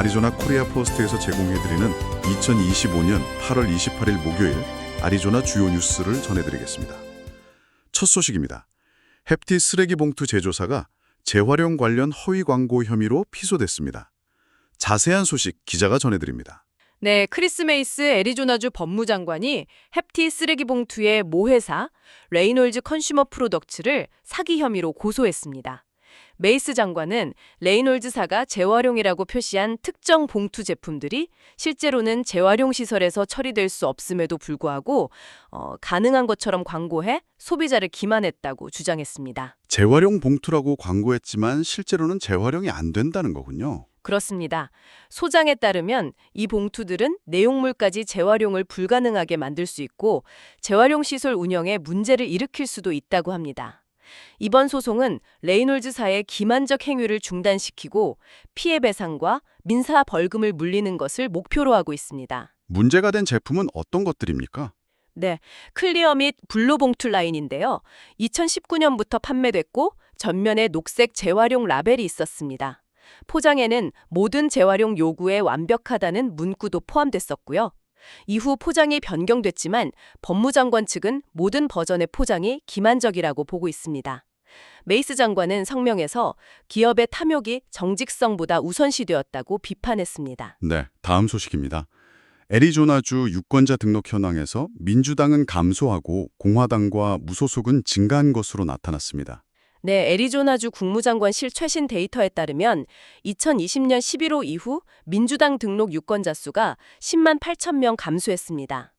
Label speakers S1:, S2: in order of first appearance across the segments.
S1: 아리조나 코리아 포스트에서 제공해드리는 2025년 8월 28일 목요일 아리조나 주요 뉴스를 전해드리겠습니다. 첫 소식입니다. 햅티 쓰레기 봉투 제조사가 재활용 관련 허위 광고 혐의로 피소됐습니다. 자세한 소식 기자가 전해드립니다.
S2: 네, 크리스 메이스 애리조나주 법무장관이 햅티 쓰레기 봉투의 모 회사 레이놀즈 컨슈머 프로덕츠를 사기 혐의로 고소했습니다. 메이스 장관은 레이놀즈사가 재활용이라고 표시한 특정 봉투 제품들이 실제로는 재활용 시설에서 처리될 수 없음에도 불구하고 가능한 것처럼 광고해 소비자를 기만했다고 주장했습니다.
S1: 재활용 봉투라고 광고했지만 실제로는 재활용이 안 된다는 거군요.
S2: 그렇습니다. 소장에 따르면 이 봉투들은 내용물까지 재활용을 불가능하게 만들 수 있고 재활용 시설 운영에 문제를 일으킬 수도 있다고 합니다. 이번 소송은 레이놀즈사의 기만적 행위를 중단시키고 피해 배상과 민사 벌금을 물리는 것을 목표로 하고 있습니다.
S1: 문제가 된 제품은 어떤 것들입니까?
S2: 네, 클리어 및 블루 봉투 라인인데요. 2019년부터 판매됐고 전면에 녹색 재활용 라벨이 있었습니다. 포장에는 모든 재활용 요구에 완벽하다는 문구도 포함됐었고요. 이후 포장이 변경됐지만 법무장관 측은 모든 버전의 포장이 기만적이라고 보고 있습니다. 메이스 장관은 성명에서 기업의 탐욕이 정직성보다 우선시되었다고 비판했습니다.
S1: 네, 다음 소식입니다. 애리조나주 유권자 등록 현황에서 민주당은 감소하고 공화당과 무소속은 증가한 것으로 나타났습니다.
S2: 네, 애리조나주 국무장관실 최신 데이터에 따르면 2020년 11월 이후 민주당 등록 유권자 수가 10만 8천 명 감소했습니다.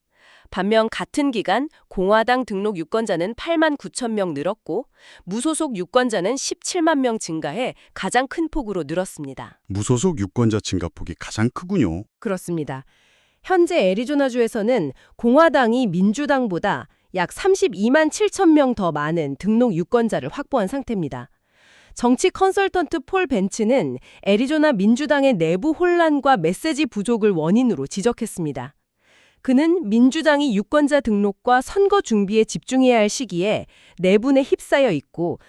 S2: 반면 같은 기간 공화당 등록 유권자는 8만 9천 명 늘었고 무소속 유권자는 17만 명 증가해 가장 큰 폭으로 늘었습니다.
S1: 무소속 유권자 증가폭이 가장 크군요.
S2: 그렇습니다. 현재 애리조나주에서는 공화당이 민주당보다 약 32만 7천 명 더 많은 등록 유권자를 확보한 상태입니다. 정치 컨설턴트 폴 벤츠는 애리조나 민주당의 내부 혼란과 메시지 부족을 원인으로 지적했습니다. 그는 민주당이 유권자 등록과 선거 준비에 집중해야 할 시기에 내분에 휩싸여 있고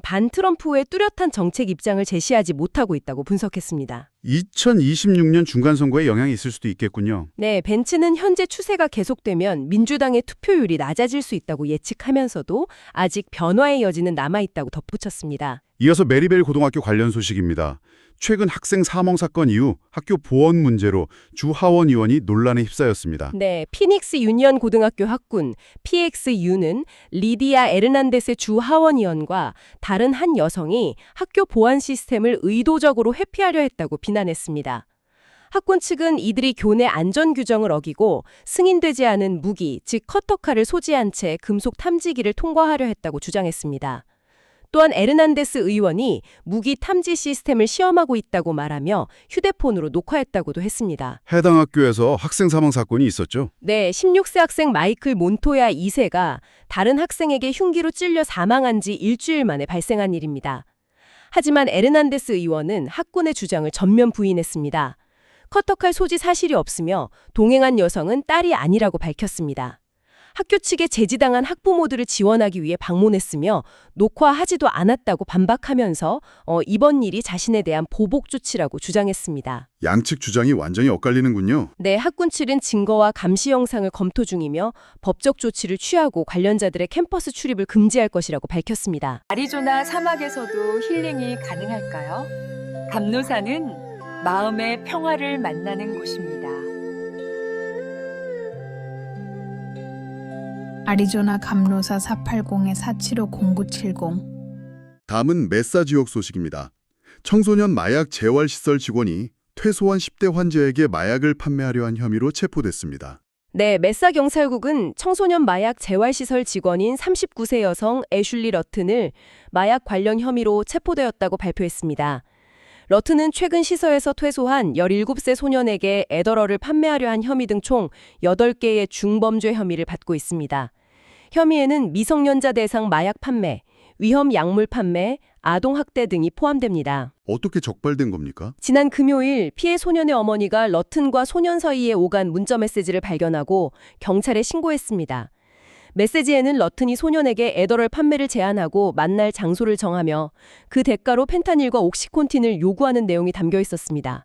S2: 반 트럼프의 뚜렷한 정책 입장을 제시하지 못하고 있다고 분석했습니다.
S1: 2026년 중간선거에 영향이 있을 수도 있겠군요.
S2: 네, 벤츠는 현재 추세가 계속되면 민주당의 투표율이 낮아질 수 있다고 예측하면서도 아직 변화의 여지는 남아있다고 덧붙였습니다.
S1: 이어서 메리벨 고등학교 관련 소식입니다. 최근 학생 사망 사건 이후 학교 보안 문제로 주 하원 의원이 논란에 휩싸였습니다.
S2: 네, 피닉스 유니언 고등학교 학군 PXU는 리디아 에르난데스 주 하원의원과 다른 한 여성이 학교 보안 시스템을 의도적으로 회피하려 했다고 비난했습니다. 학군 측은 이들이 교내 안전 규정을 어기고 승인되지 않은 무기, 즉 커터칼을 소지한 채 금속 탐지기를 통과하려 했다고 주장했습니다. 또한 에르난데스 의원이 무기 탐지 시스템을 시험하고 있다고 말하며 휴대폰으로 녹화했다고도 했습니다.
S1: 해당 학교에서 학생 사망 사건이 있었죠?
S2: 네, 16세 학생 마이클 몬토야 2세가 다른 학생에게 흉기로 찔려 사망한 지 일주일 만에 발생한 일입니다. 하지만 에르난데스 의원은 학군의 주장을 전면 부인했습니다. 커터칼 소지 사실이 없으며 동행한 여성은 딸이 아니라고 밝혔습니다. 학교 측에 제지당한 학부모들을 지원하기 위해 방문했으며 녹화하지도 않았다고 반박하면서 이번 일이 자신에 대한 보복 조치라고 주장했습니다.
S1: 양측 주장이 완전히 엇갈리는군요.
S2: 네, 학군 측은 증거와 감시 영상을 검토 중이며 법적 조치를 취하고 관련자들의 캠퍼스 출입을 금지할 것이라고 밝혔습니다.
S3: 아리조나 사막에서도 힐링이 가능할까요? 감노사는 마음의 평화를 만나는 곳입니다.
S4: 아리조나 감로사 480-475-0970
S1: 다음은 메사 지역 소식입니다. 청소년 마약 재활시설 직원이 퇴소한 10대 환자에게 마약을 판매하려 한 혐의로 체포됐습니다.
S2: 네, 메사 경찰국은 청소년 마약 재활시설 직원인 39세 여성 애슐리 러튼을 마약 관련 혐의로 체포되었다고 발표했습니다. 러튼은 최근 시설에서 퇴소한 17세 소년에게 에더러를 판매하려 한 혐의 등 총 8개의 중범죄 혐의를 받고 있습니다. 혐의에는 미성년자 대상 마약 판매, 위험 약물 판매, 아동학대 등이 포함됩니다.
S1: 어떻게 적발된 겁니까?
S2: 지난 금요일 피해 소년의 어머니가 러튼과 소년 사이에 오간 문자 메시지를 발견하고 경찰에 신고했습니다. 메시지에는 러튼이 소년에게 에더럴 판매를 제안하고 만날 장소를 정하며 그 대가로 펜타닐과 옥시콘틴을 요구하는 내용이 담겨 있었습니다.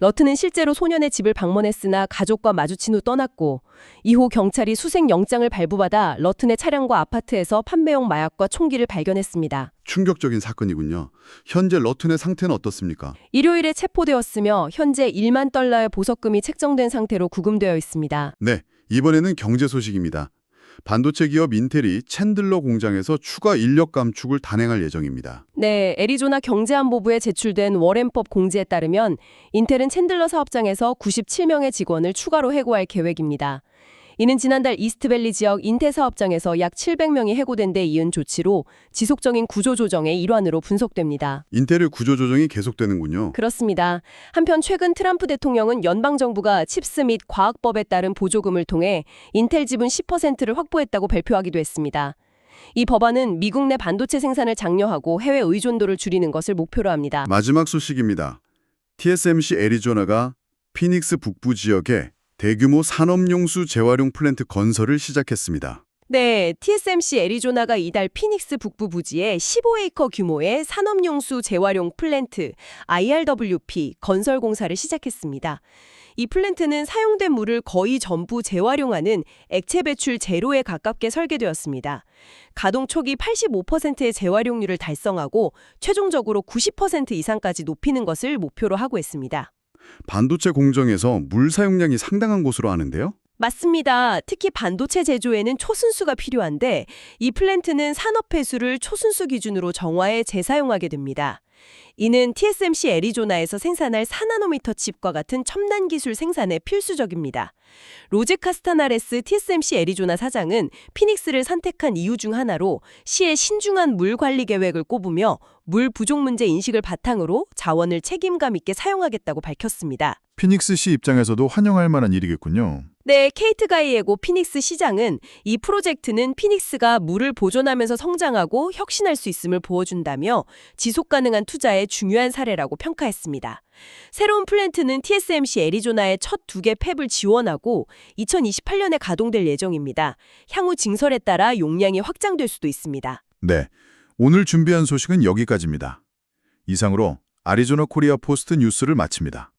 S2: 러튼은 실제로 소년의 집을 방문했으나 가족과 마주친 후 떠났고 이후 경찰이 수색 영장을 발부받아 러튼의 차량과 아파트에서 판매용 마약과 총기를 발견했습니다.
S1: 충격적인 사건이군요. 현재 러튼의 상태는 어떻습니까?
S2: 일요일에 체포되었으며 현재 $10,000,000의 보석금이 책정된 상태로 구금되어 있습니다.
S1: 네, 이번에는 경제 소식입니다. 반도체 기업 인텔이 챈들러 공장에서 추가 인력 감축을 단행할 예정입니다.
S2: 네, 애리조나 경제안보부에 제출된 워렌법 공지에 따르면 인텔은 챈들러 사업장에서 97명의 직원을 추가로 해고할 계획입니다. 이는 지난달 이스트밸리 지역 인텔 사업장에서 약 700명이 해고된 데 이은 조치로 지속적인 구조조정의 일환으로 분석됩니다.
S1: 인텔의 구조조정이 계속되는군요.
S2: 그렇습니다. 한편 최근 트럼프 대통령은 연방정부가 칩스 및 과학법에 따른 보조금을 통해 인텔 지분 10%를 확보했다고 발표하기도 했습니다. 이 법안은 미국 내 반도체 생산을 장려하고 해외 의존도를 줄이는 것을 목표로 합니다.
S1: 마지막 소식입니다. TSMC 애리조나가 피닉스 북부 지역에 대규모 산업용수 재활용 플랜트 건설을 시작했습니다.
S2: 네, TSMC 애리조나가 이달 피닉스 북부 부지에 15에이커 규모의 산업용수 재활용 플랜트 IRWP 건설 공사를 시작했습니다. 이 플랜트는 사용된 물을 거의 전부 재활용하는 액체 배출 제로에 가깝게 설계되었습니다. 가동 초기 85%의 재활용률을 달성하고 최종적으로 90% 이상까지 높이는 것을 목표로 하고 있습니다.
S1: 반도체 공정에서 물 사용량이 상당한 곳으로 아는데요.
S2: 맞습니다. 특히 반도체 제조에는 초순수가 필요한데 이 플랜트는 산업 폐수를 초순수 기준으로 정화해 재사용하게 됩니다. 이는 TSMC 애리조나에서 생산할 4나노미터 칩과 같은 첨단 기술 생산에 필수적입니다. 로제 카스타나레스 TSMC 애리조나 사장은 피닉스를 선택한 이유 중 하나로 시의 신중한 물 관리 계획을 꼽으며 물 부족 문제 인식을 바탕으로 자원을 책임감 있게 사용하겠다고 밝혔습니다.
S5: 피닉스시 입장에서도 환영할 만한 일이겠군요.
S2: 네, 케이트 가이에고 피닉스 시장은 이 프로젝트는 피닉스가 물을 보존하면서 성장하고 혁신할 수 있음을 보여준다며 지속 가능한 투자의 중요한 사례라고 평가했습니다. 새로운 플랜트는 TSMC 애리조나의 첫 2개 팹을 지원하고 2028년에 가동될 예정입니다. 향후 증설에 따라 용량이 확장될 수도 있습니다.
S5: 네, 오늘 준비한 소식은 여기까지입니다. 이상으로 아리조나 코리아 포스트 뉴스를 마칩니다.